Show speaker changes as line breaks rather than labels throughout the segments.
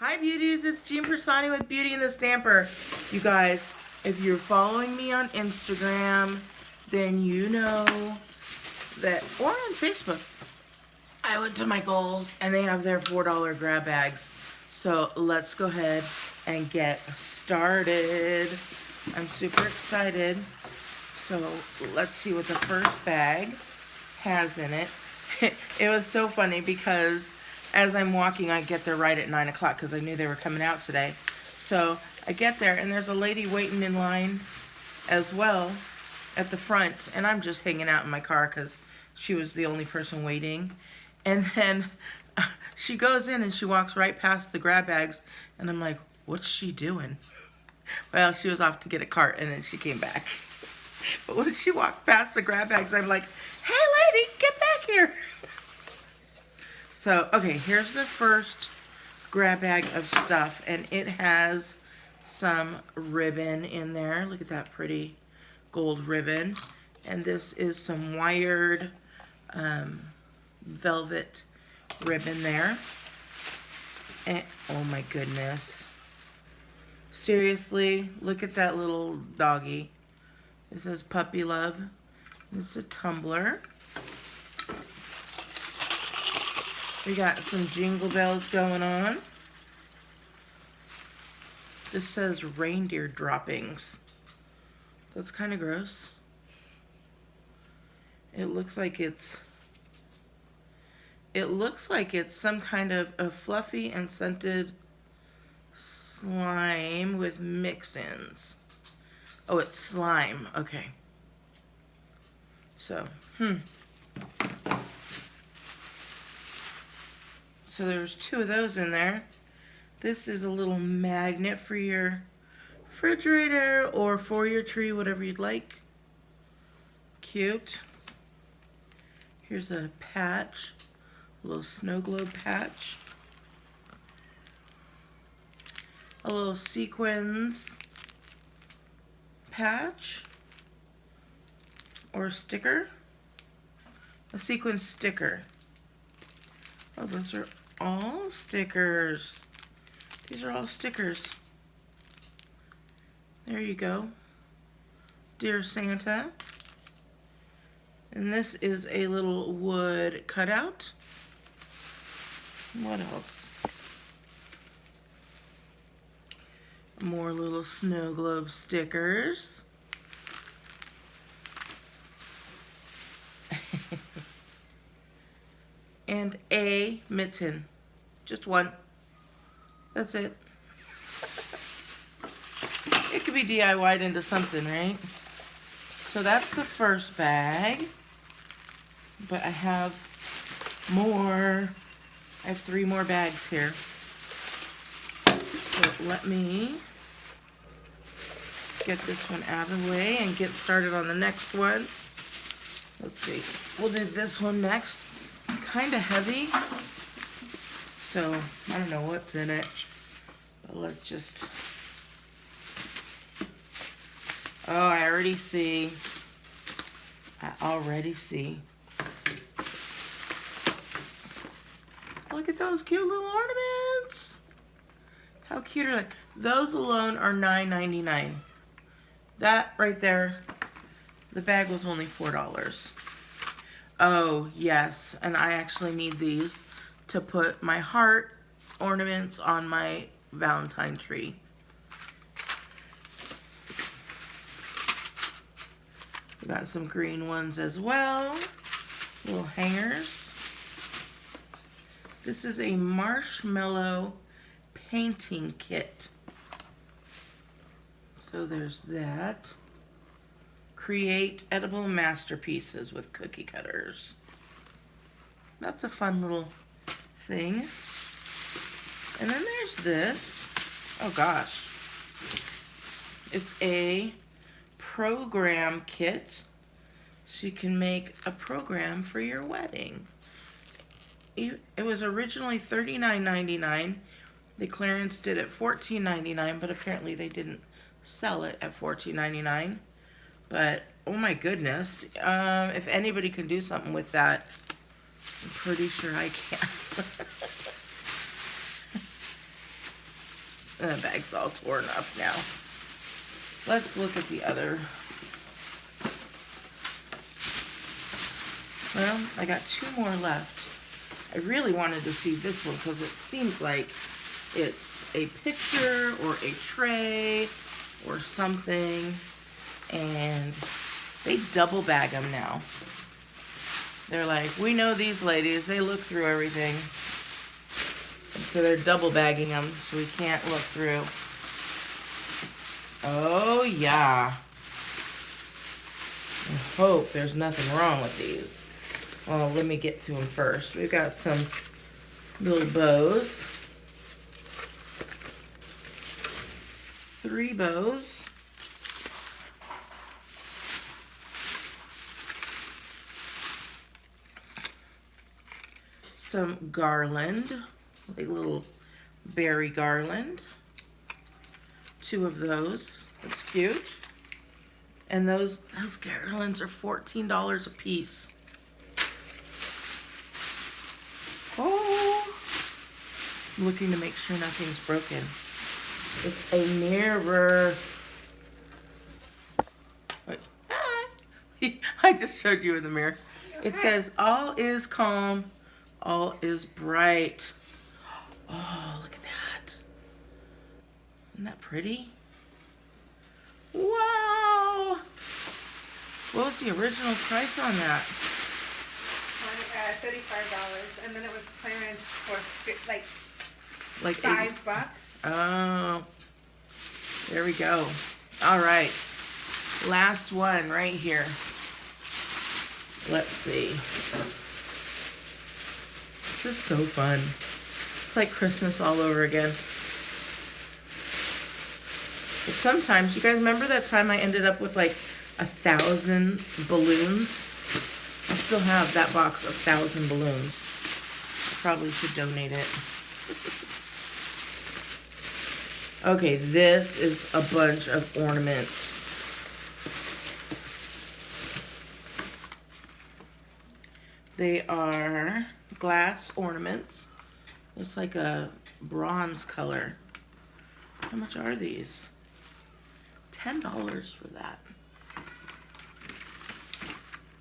Hi beauties, it's Jean Piersanti with Beauty and the Stamper. You guys, if you're following me on Instagram, then you know that, or on Facebook, I went to Michael's and they have their $4 grab bags. So let's go ahead and get started. I'm super excited. So let's see what the first bag has in it. It was so funny because as I'm walking, I get there right at 9 o'clock because I knew they were coming out today. So I get there and there's a lady waiting in line as well at the front. And I'm just hanging out in my car because she was the only person waiting. And then she goes in and she walks right past the grab bags. And I'm like, what's she doing? Well, she was off to get a cart and then she came back. But when she walked past the grab bags, I'm like, hey lady, get back here. So, okay, here's the first grab bag of stuff, and it has some ribbon in there. Look at that pretty gold ribbon. And this is some wired velvet ribbon there. And, oh my goodness. Seriously, look at that little doggy. This is Puppy Love. This is a tumbler. We got some jingle bells going on. This says reindeer droppings. That's kind of gross. It looks like it's some kind of a fluffy and scented slime with mix-ins. Oh, it's slime. Okay. So, So there's two of those in there. This is a little magnet for your refrigerator or for your tree, whatever you'd like. Cute. Here's a patch, a little snow globe patch. A little sequins patch or sticker. A sequin sticker. Oh, those are all stickers. These are all stickers. There you go. Dear Santa. And this is a little wood cutout. What else? More little snow globe stickers. And a mitten. Just one. That's it. It could be DIY'd into something, right? So that's the first bag. But I have more. I have 3 more bags here. So let me get this one out of the way and get started on the next one. Let's see. We'll do this one next. It's kind of heavy, so I don't know what's in it, but let's just, oh, I already see. Look at those cute little ornaments. How cute are they? Those alone are $9.99. That right there, the bag was only $4. Oh, yes, and I actually need these to put my heart ornaments on my Valentine tree. We got some green ones as well, little hangers. This is a marshmallow painting kit. So there's that. Create edible masterpieces with cookie cutters. That's a fun little thing. And then there's this. Oh gosh. It's a program kit. So you can make a program for your wedding. It was originally $39.99. The clearance did it $14.99, but apparently they didn't sell it at $14.99. But, oh my goodness, if anybody can do something with that, I'm pretty sure I can. And the bag's all torn up now. Let's look at the other. Well, I got 2 more left. I really wanted to see this one because it seems like it's a picture or a tray or something. And they double bag them now. They're like, we know these ladies. They look through everything. And so they're double bagging them so we can't look through. Oh, yeah. I hope there's nothing wrong with these. Well, let me get to them first. We've got some little bows. 3 bows. Some garland, like little berry garland. 2 of those. That's cute. And those garlands are $14 a piece. Oh, I'm looking to make sure nothing's broken. It's a mirror. Wait. I just showed you in the mirror. It says, all is calm, all is bright. Oh, look at that. Isn't that pretty? Wow. What was the original price on that?
$35, and then it was clearance for like $5.
Oh, there we go. All right, last one right here. Let's see. This is so fun. It's like Christmas all over again. But sometimes, you guys remember that time I ended up with like 1,000 balloons? I still have that box of 1,000 balloons. I probably should donate it. Okay, this is a bunch of ornaments. They are glass ornaments. It's like a bronze color. How much are these? $10 for that.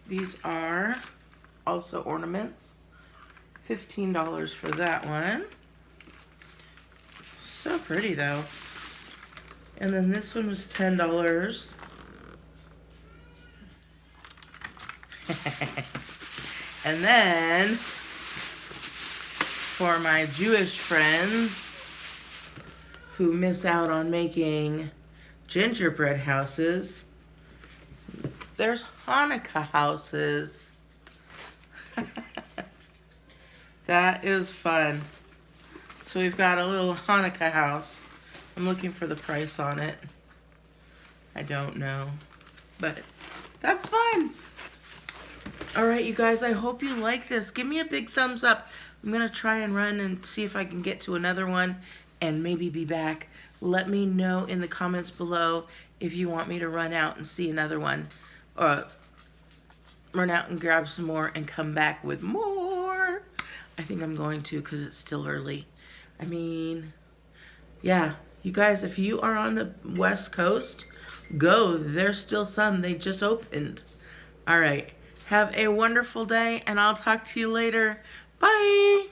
These are also ornaments. $15 for that one. So pretty though. And then this one was $10. And then for my Jewish friends who miss out on making gingerbread houses, there's Hanukkah houses. That is fun. So we've got a little Hanukkah house. I'm looking for the price on it. I don't know, but that's fun. All right, you guys, I hope you like this. Give me a big thumbs up. I'm gonna try and run and see if I can get to another one and maybe be back. Let me know in the comments below if you want me to run out and see another one, or run out and grab some more and come back with more. I think I'm going to because it's still early. I mean, yeah, you guys, if you are on the West Coast, go. There's still some. They just opened. All right. Have a wonderful day, and I'll talk to you later. Bye.